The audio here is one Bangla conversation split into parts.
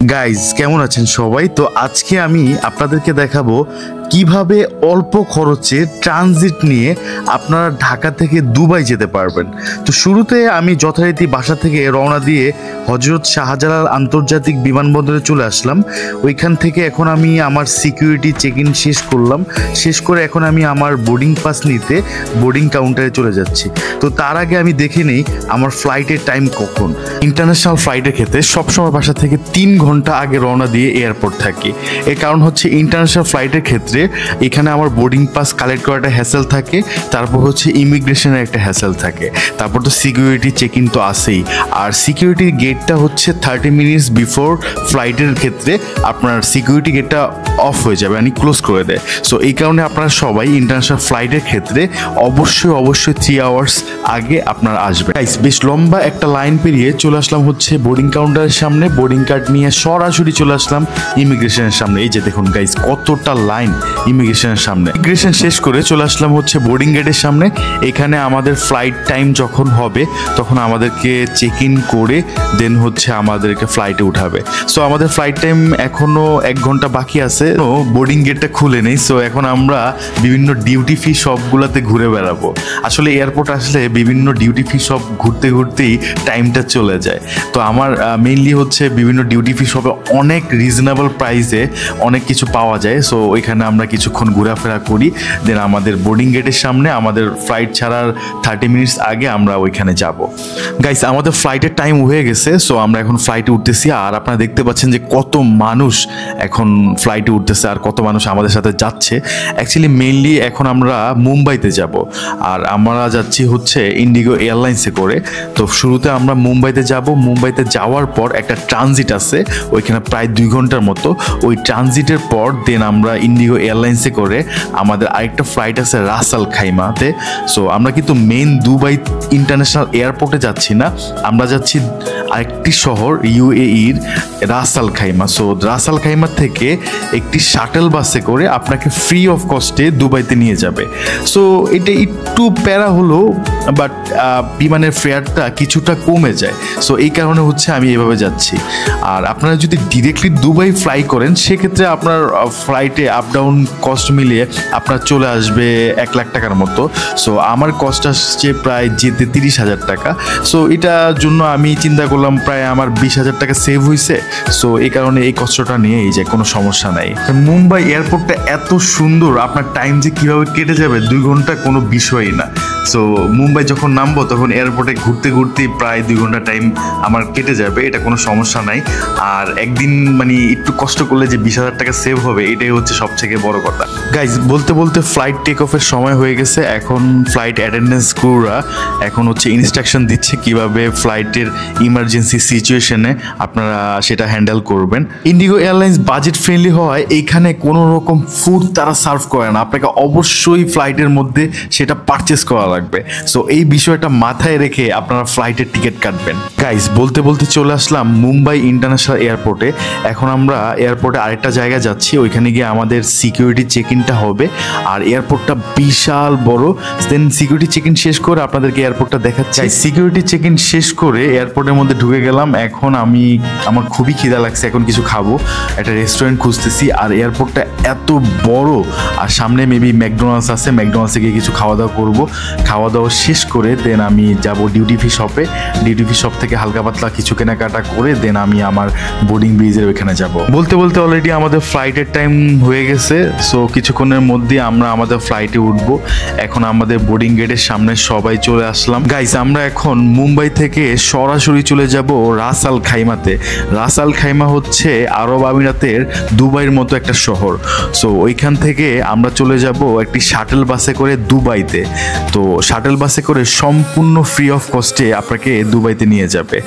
গাইজ কেমন আছেন সবাই? তো আজকে আমি আপনাদেরকে দেখাবো কিভাবে অল্প খরচে ট্রানজিট নিয়ে আপনারা ঢাকা থেকে দুবাই যেতে পারবেন। তো শুরুতে আমি যথারীতি বাসা থেকে রওনা দিয়ে হজরত শাহজালাল আন্তর্জাতিক বিমানবন্দরে চলে আসলাম। ওইখান থেকে এখন আমি আমার সিকিউরিটি চেক ইন শেষ করলাম। শেষ করে এখন আমি আমার বোর্ডিং পাস নিতে বোর্ডিং কাউন্টারে চলে যাচ্ছি। তো তার আগে আমি দেখে নিই আমার ফ্লাইটের টাইম কখন। ইন্টারন্যাশনাল ফ্লাইটের ক্ষেত্রে সবসময় বাসা থেকে 3 ঘন্টা আগে রওনা দিয়ে এয়ারপোর্ট থাকি। এর কারণ হচ্ছে ইন্টারন্যাশনাল ফ্লাইটের ক্ষেত্রে এখানে আমার বোর্ডিং পাস কালেক্ট করাটা হ্যাসেল থাকে, তারপর হচ্ছে ইমিগ্রেশনের একটা হ্যাসেল থাকে, তারপর তো সিকিউরিটি চেক ইন তো আসেই। আর সিকিউরিটি গেটটা হচ্ছে 30 মিনিটস বিফোর ফ্লাইটের ক্ষেত্রে আপনার সিকিউরিটি গেটটা অফ হয়ে যাবে, মানে ক্লোজ করে দেয়। সো এই কারণে আপনারা সবাই ইন্টারন্যাশনাল ফ্লাইটের ক্ষেত্রে অবশ্যই 3 আওয়ার্স আগে আপনারা আসবেন। বেশ লম্বা একটা লাইন পেরিয়ে চলে আসলাম হচ্ছে বোর্ডিং কাউন্টারের সামনে। বোর্ডিং কার্ড নিয়ে সরাসরি চলে আসলাম ইমিগ্রেশনের সামনে। এই যে দেখুন গাইস, কতটা লাইন ইমিগ্রেশনের সামনে। ইমিগ্রেশন শেষ করে চলে আসলাম হচ্ছে বোর্ডিং গেটের সামনে। এখানে আমাদের ফ্লাইট টাইম যখন হবে তখন আমাদেরকে চেক ইন করে দেন হচ্ছে আমাদেরকে ফ্লাইটে উঠাবে। সো আমাদের ফ্লাইট টাইম এখনো 1 ঘন্টা বাকি আছে। বোর্ডিং গেটটা খুলে নেই। সো এখন আমরা বিভিন্ন ডিউটি ফ্রি শপগুলোতে ঘুরে বেড়াবো। আসলে এয়ারপোর্ট আসলে বিভিন্ন ডিউটি ফ্রি শপ ঘুরতে ঘুরতেই টাইমটা চলে যায়। তো আমার মেইনলি হচ্ছে বিভিন্ন ডিউটি ফ্রি শপে অনেক রিজনেবল প্রাইসে অনেক কিছু পাওয়া যায়। সো ওইখানে আমরা কিছুক্ষণ ঘোরাফেরা করি, দেন আমাদের বোর্ডিং গেটের সামনে আমাদের ফ্লাইট ছাড়ার 30 মিনিটস আগে আমরা ওইখানে যাব। গাইস আমাদের ফ্লাইটের টাইম হয়ে গেছে। সো আমরা এখন ফ্লাইটে উঠতেছি। আর আপনারা দেখতে পাচ্ছেন যে কত মানুষ এখন ফ্লাইটে উঠতেছে আর কত মানুষ আমাদের সাথে যাচ্ছে। অ্যাকচুয়ালি মেইনলি এখন আমরা মুম্বাইতে যাব, আর আমরা যাচ্ছি হচ্ছে ইন্ডিগো এয়ারলাইন্সে করে। তো শুরুতে আমরা মুম্বাইতে যাব। মুম্বাইতে যাওয়ার পর একটা ট্রানজিট আছে ওইখানে প্রায় 2 ঘন্টার মতো। ওই ট্রানজিটের পর দেন আমরা ইন্ডিগো এয়ারলাইন্সে করে আমাদের আরেকটা ফ্লাইট আছে রাস আল খাইমাতে। সো আমরা কিন্তু মেইন দুবাই ইন্টারন্যাশনাল এয়ারপোর্টে যাচ্ছি না, আমরা যাচ্ছি আরেকটি শহর ইউএইর রাস আল খাইমা। সো রাস আল খাইমা থেকে একটি শাটেল বাসে করে আপনাকে ফ্রি অফ কস্টে দুবাইতে নিয়ে যাবে। সো এটা একটু প্যারা হলো, বাট বিমানের ফেয়ারটা কিছুটা কমে যায়। সো এই কারণে হচ্ছে আমি এভাবে যাচ্ছি। আর আপনারা যদি ডিরেক্টলি দুবাই ফ্লাই করেন সেক্ষেত্রে আপনার ফ্লাইটে আপ ডাউন কস্ট মিলিয়ে আপনার চলে আসবে 1 লাখ টাকার মতো। সো আমার কস্ট আসছে প্রায় যেতে 30,000 টাকা। সো এটার জন্য আমি চিন্তা করলাম প্রায় আমার 20,000 টাকা সেভ হয়েছে। সো এই কারণে এই কষ্টটা নিয়ে এই যে কোনো সমস্যা নাই। মুম্বাই এয়ারপোর্টটা এত সুন্দর, আপনার টাইম যে কীভাবে কেটে যাবে 2 ঘন্টা কোনো বিষয়ই না। সো মুম্বাই যখন নামবো তখন এয়ারপোর্টে ঘুরতে ঘুরতেই প্রায় 2 ঘন্টা টাইম আমার কেটে যাবে, এটা কোনো সমস্যা নাই। আর একদিন মানে একটু কষ্ট করলে যে 20,000 টাকা সেভ হবে এটাই হচ্ছে সবথেকে বড় কথা। গাইজ বলতে বলতে ফ্লাইট টেক অফের সময় হয়ে গেছে। এখন ফ্লাইট অ্যাটেন্ডেন্স ক্রুরা এখন হচ্ছে ইনস্ট্রাকশন দিচ্ছে কিভাবে ফ্লাইটের ইমার্জেন্সি সিচুয়েশনে আপনারা সেটা হ্যান্ডেল করবেন। ইন্ডিগো এয়ারলাইন্স বাজেট ফ্রেন্ডলি হওয়ায় এইখানে কোনো রকম ফুড তারা সার্ভ করে না, আপনাকে অবশ্যই ফ্লাইটের মধ্যে সেটা পারচেস করা লাগবে। সো এই বিষয়টা মাথায় রেখে আপনারা ফ্লাইটের টিকিট কাটবেন। গাইজ বলতে বলতে চলে আসলাম মুম্বাই ইন্টারন্যাশনাল এয়ারপোর্টে। এখন আমরা এয়ারপোর্টে আরেকটা জায়গায় যাচ্ছি, ওইখানে গিয়ে আমাদের সিকিউরিটি চেক ইনটা হবে। আর এয়ারপোর্টটা বিশাল বড়। দেন সিকিউরিটি চেক ইন শেষ করে আপনাদেরকে এয়ারপোর্টটা দেখাচ্ছি। সিকিউরিটি চেক ইন শেষ করে এয়ারপোর্টের মধ্যে ঢুকে গেলাম। এখন আমার খুবই খিদা লাগছে, এখন কিছু খাবো, একটা রেস্টুরেন্ট খুঁজতেছি। আর এয়ারপোর্টটা এত বড়, আর সামনে মেবি ম্যাকডোনাল্ডস আছে, ম্যাকডোনাল্ডসে গিয়ে কিছু খাওয়া দাওয়া করবো। খাওয়া দাওয়া শেষ করে দেন আমি যাব ডিউটি ফ্রি শপে। ডিউটি ফ্রি শপ থেকে হালকা পাতলা কিছু কেনাকাটা করে দেন আমি আমার বোর্ডিং ব্রিজের ওইখানে যাব। বলতে বলতে অলরেডি আমাদের ফ্লাইটের টাইম হয়ে গেছে। সো কিছুক্ষণের মধ্যে আমরা আমাদের ফ্লাইটে উঠবো। এখন আমাদের বোর্ডিং গেটের সামনে সবাই চলে আসলাম। গাইস আমরা এখন মুম্বাই থেকে সরাসরি চলে যাব রাস আল খাইমাতে। রাস আল খাইমা হচ্ছে আরব আমিরাতের দুবাইয়ের মতো একটা শহর। সো ওইখান থেকে আমরা চলে যাব একটি শাটেল বাসে করে দুবাইতে। তো শাটেল বাসে করে সম্পূর্ণ ফ্রি অফ কস্টে আপনাকে দুবাইতে নিয়ে যাবে।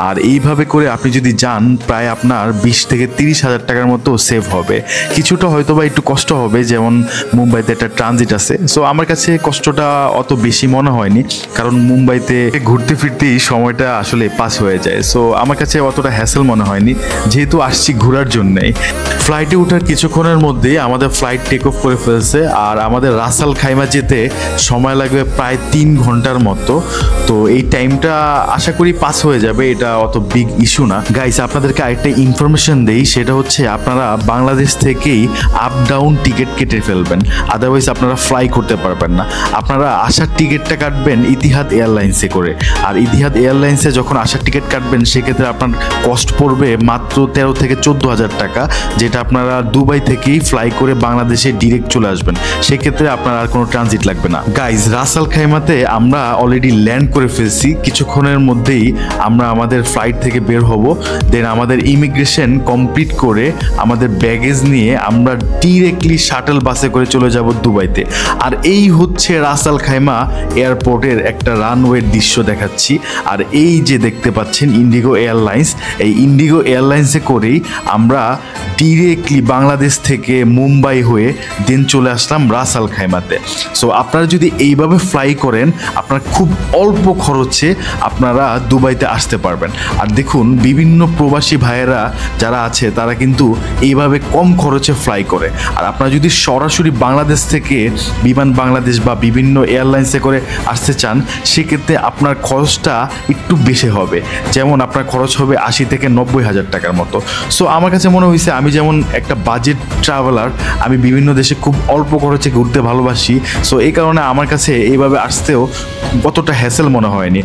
আর এইভাবে করে আপনি যদি যান প্রায় আপনার 20 থেকে 30,000 টাকার মতো সেভ হবে। কিছুটা হয়তো বা একটু কষ্ট হবে, যেমন মুম্বাইতে একটা ট্রানজিট আছে। সো আমার কাছে কষ্টটা অত বেশি মনে হয়নি, কারণ মুম্বাইতে ঘুরতে ফিরতেই সময়টা আসলে পাস হয়ে যায়। সো আমার কাছে অতটা হ্যাসেল মনে হয়নি, যেহেতু আসছি ঘোরার জন্যই। ফ্লাইটে ওঠার কিছুক্ষণের মধ্যেই আমাদের ফ্লাইট টেক অফ করে ফেলেছে। আর আমাদের রাস আল খাইমা যেতে সময় লাগবে প্রায় 3 ঘন্টার মতো। তো এই টাইমটা আশা করি পাস হয়ে যাবে, এটা অত বিগ ইস্যু না। গাইস আপনাদেরকে আরেকটা ইনফরমেশন দেই, সেটা হচ্ছে আপনারা বাংলাদেশ থেকেই আপ ডাউন টিকিট কেটে ফেলবেন, আদারওয়াইজ আপনারা ফ্লাই করতে পারবেন না। আপনারা আসার টিকিটটা কাটবেন ইতিহাদ এয়ারলাইন্সে করে, আর ইতিহাদ এয়ারলাইন্সে যখন আসার টিকিট কাটবেন সেক্ষেত্রে আপনার কস্ট পড়বে মাত্র 13 থেকে 14,000 টাকা, যেটা আপনারা দুবাই থেকেই ফ্লাই করে বাংলাদেশে ডিরেক্ট চলে আসবেন, সেক্ষেত্রে আপনার আর কোনো ট্রানজিট লাগবে না। গাইজ রাস আল খাইমাতে আমরা অলরেডি ল্যান্ড করে ফেলছি, কিছুক্ষণের মধ্যেই আমরা আমাদের ফ্লাইট থেকে বের হব। দেন আমাদের ইমিগ্রেশন কমপ্লিট করে আমাদের ব্যাগেজ নিয়ে আমরা ডিরেক্টলি শাটল বাসে করে চলে যাব দুবাইতে। আর এই হচ্ছে রাস আল খাইমা এয়ারপোর্টের একটা রানওয়ের দৃশ্য দেখাচ্ছি। আর এই যে দেখতে পাচ্ছেন ইন্ডিগো এয়ারলাইন্স, এই ইন্ডিগো এয়ারলাইন্সে করেই আমরা ডিরেক্টলি বাংলাদেশ থেকে মুম্বাই হয়ে দেন চলে আসলাম রাস আল খাইমাতে। সো আপনারা যদি এইভাবে ফ্লাই করেন আপনার খুব অল্প খরচে আপনারা দুবাইতে আসতে পারবেন। আর দেখুন বিভিন্ন প্রবাসী ভাইয়েরা যারা আছে তারা কিন্তু এইভাবে কম খরচে ফ্লাই করে। আর আপনারা যদি সরাসরি বাংলাদেশ থেকে বিমান বাংলাদেশ বা বিভিন্ন এয়ারলাইন্সে করে আসতে চান সেক্ষেত্রে আপনার খরচটা একটু বেশি হবে, যেমন আপনার খরচ হবে 80 থেকে 90,000 টাকার মতো। সো আমার কাছে মনে হয়েছে আমি যেমন একটা বাজেট ট্রাভেলার, আমি বিভিন্ন দেশে খুব অল্প খরচে ঘুরতে ভালোবাসি, সো এই কারণে আমার কাছে এইভাবে আসতেও কতটা হ্যাসেল মনে হয়নি।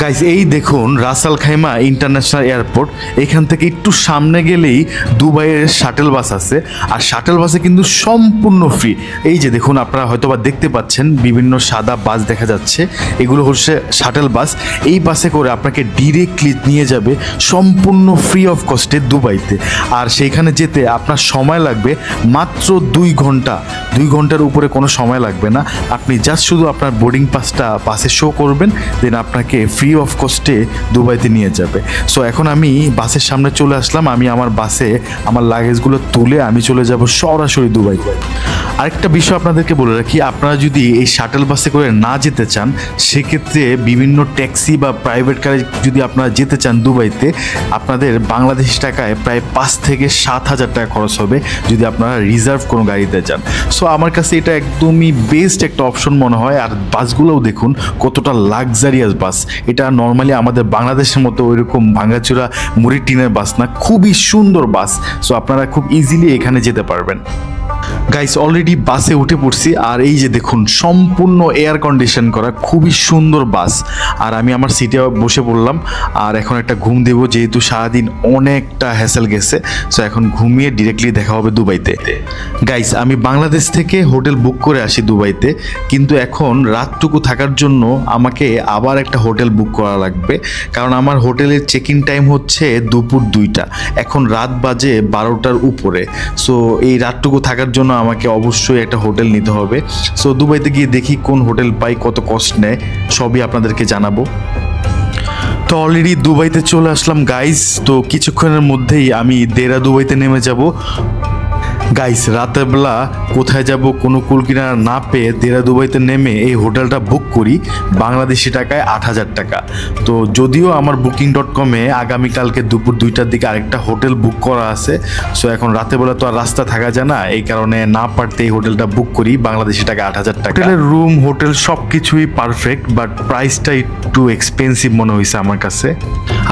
গাইজ এই দেখুন রাস আল খাইমা ইন্টারন্যাশনাল এয়ারপোর্ট, এখান থেকে একটু সামনে গেলেই দুবাইয়ের শাটেল বাস আছে, আর শাটেল বাসে কিন্তু সম্পূর্ণ ফ্রি। এই যে দেখুন আপনারা হয়তো বা দেখতে পাচ্ছেন বিভিন্ন সাদা বাস দেখা যাচ্ছে, এগুলো হচ্ছে শাটেল বাস। এই বাসে করে আপনাকে ডিরেক্টলি নিয়ে যাবে সম্পূর্ণ ফ্রি অফ কস্টে দুবাইতে। আর সেইখানে যেতে আপনার সময় লাগবে মাত্র 2 ঘন্টা, 2 ঘন্টার উপরে কোনো সময় লাগবে না। আপনি জাস্ট শুধু আপনার বোর্ডিং পাসটা বাসে শো করবেন, দেন আপনাকে ফ্রি অফ কস্টে দুবাইতে নিয়ে যাবে। সো এখন আমি বাসের সামনে চলে আসলাম, আমি আমার বাসে আমার লাগেজগুলো তুলে আমি চলে যাব সরাসরি দুবাই। আরেকটা বিষয় আপনাদেরকে বলে রাখি, আপনারা যদি এই শাটেল বাসে করে না যেতে চান সেক্ষেত্রে বিভিন্ন ট্যাক্সি বা প্রাইভেট কারে যদি আপনারা যেতে চান দুবাইতে, আপনাদের বাংলাদেশি টাকায় প্রায় 5 থেকে 7,000 টাকা খরচ হবে যদি আপনারা রিজার্ভ কোনো গাড়িতে যান। সো আমার কাছে এটা একদমই বেস্ট একটা অপশন মনে হয়। আর বাসগুলোও দেখুন কতটা লাক্সারিয়াস বাস, এটা নর্মালি আমাদের বাংলাদেশের মতো ওইরকম ভাঙাচোরা মুড়ি টিনের বাস না, খুবই সুন্দর বাস। সো আপনারা খুব ইজিলি এখানে যেতে পারবেন। গাইস অলরেডি বাসে উঠে পড়ছি, আর এই যে দেখুন সম্পূর্ণ এয়ার কন্ডিশন করা খুবই সুন্দর বাস। আর আমি আমার সিটে বসে পড়লাম, আর এখন একটা ঘুম দেবো যেহেতু সারাদিন অনেকটা হ্যাসেল গেছে। সো এখন ঘুমিয়ে ডিরেক্টলি দেখা হবে দুবাইতে। গাইস আমি বাংলাদেশ থেকে হোটেল বুক করে আসি দুবাইতে, কিন্তু এখন রাতটুকু থাকার জন্য আমাকে আবার একটা হোটেল বুক করা লাগবে, কারণ আমার হোটেলের চেক ইন টাইম হচ্ছে দুপুর 2টা, এখন রাত বাজে 12টার উপরে। সো এই রাতটুকু থাকার জন্য আমাকে অবশ্যই একটা হোটেল নিতে হবে। সো দুবাইতে গিয়ে দেখি কোন হোটেল পাই, কত কস্ট নেয়, সবই আপনাদেরকে জানাবো। তো অলরেডি দুবাইতে চলে আসলাম গাইস, তো কিছুক্ষণের মধ্যেই আমি দেরা দুবাইতে নেমে যাব। গাইস রাতের বেলা কোথায় যাব কোনো কুল কিনারা না পেয়ে দেরা দুবাইতে নেমে এই হোটেলটা বুক করি বাংলাদেশি টাকায় 8,000 টাকা। তো যদিও আমার বুকিং.com-এ আগামীকালকে দুপুর 2টার দিকে আরেকটা হোটেল বুক করা আছে, সো এখন রাতের বেলা তো আর রাস্তা থাকা যায় না, এই কারণে না পারতে এই হোটেলটা বুক করি বাংলাদেশি টাকা 8,000 টাকা। হোটেলের রুম হোটেল সব কিছুই পারফেক্ট, বাট প্রাইসটা একটু এক্সপেন্সিভ মনে হয়েছে আমার কাছে।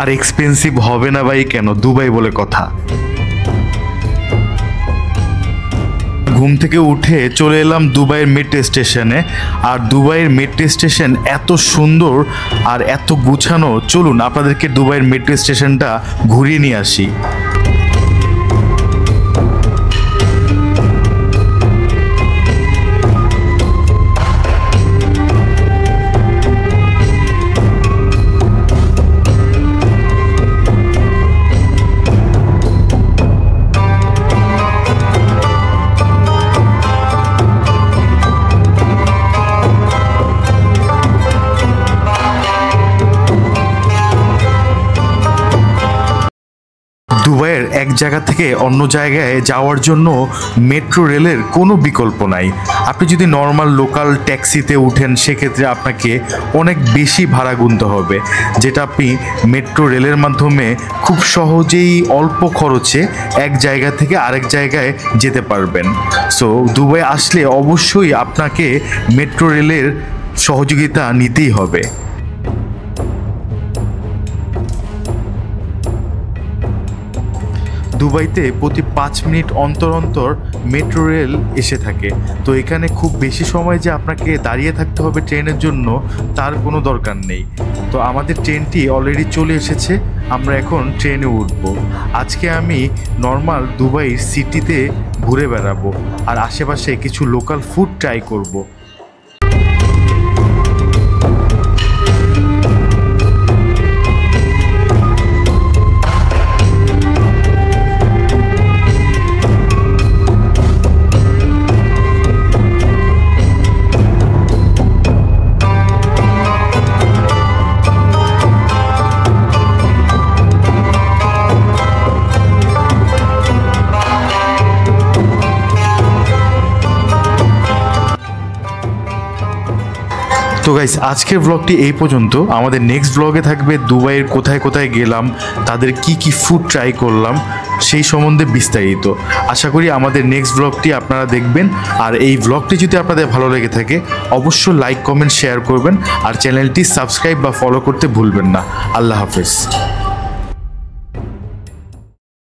আর এক্সপেন্সিভ হবে না ভাই, কেন, দুবাই বলে কথা। ঘুম থেকে উঠে চলে এলাম দুবাইয়ের মেট্রো স্টেশনে। আর দুবাইয়ের মেট্রো স্টেশন এত সুন্দর আর এত গুছানো, চলুন আপনাদেরকে দুবাইয়ের মেট্রো স্টেশনটা ঘুরিয়ে নিয়ে আসি। দুবাইয়ের এক জায়গা থেকে অন্য জায়গায় যাওয়ার জন্য মেট্রো রেলের কোনো বিকল্প নাই। আপনি যদি নর্মাল লোকাল ট্যাক্সিতে উঠেন সেক্ষেত্রে আপনাকে অনেক বেশি ভাড়া গুনতে হবে, যেটা আপনি মেট্রো রেলের মাধ্যমে খুব সহজেই অল্প খরচে এক জায়গা থেকে আরেক জায়গায় যেতে পারবেন। সো দুবাই আসলে অবশ্যই আপনাকে মেট্রো রেলের সহযোগিতা নিতেই হবে। দুবাইতে প্রতি 5 মিনিট অন্তর অন্তর মেট্রো রেল এসে থাকে। তো এখানে খুব বেশি সময় যে আপনাকে দাঁড়িয়ে থাকতে হবে ট্রেনের জন্য তার কোনো দরকার নেই। তো আমাদের ট্রেনটি অলরেডি চলে এসেছে, আমরা এখন ট্রেনে উঠব। আজকে আমি নর্মাল দুবাইয়ের সিটিতে ঘুরে বেড়াবো আর আশেপাশে কিছু লোকাল ফুড ট্রাই করব। তো গাইস, আজকের ব্লগটি এই পর্যন্ত। আমাদের নেক্সট ব্লগে থাকবে দুবাইয়ের কোথায় কোথায় গেলাম, তাদের কি কি ফুড ট্রাই করলাম সেই সম্বন্ধে বিস্তারিত। আশা করি আমাদের নেক্সট ব্লগটি আপনারা দেখবেন। আর এই ব্লগটি যদি আপনাদের ভালো লেগে থাকে অবশ্যই লাইক, কমেন্ট, শেয়ার করবেন আর চ্যানেলটি সাবস্ক্রাইব বা ফলো করতে ভুলবেন না। আল্লাহ হাফেজ।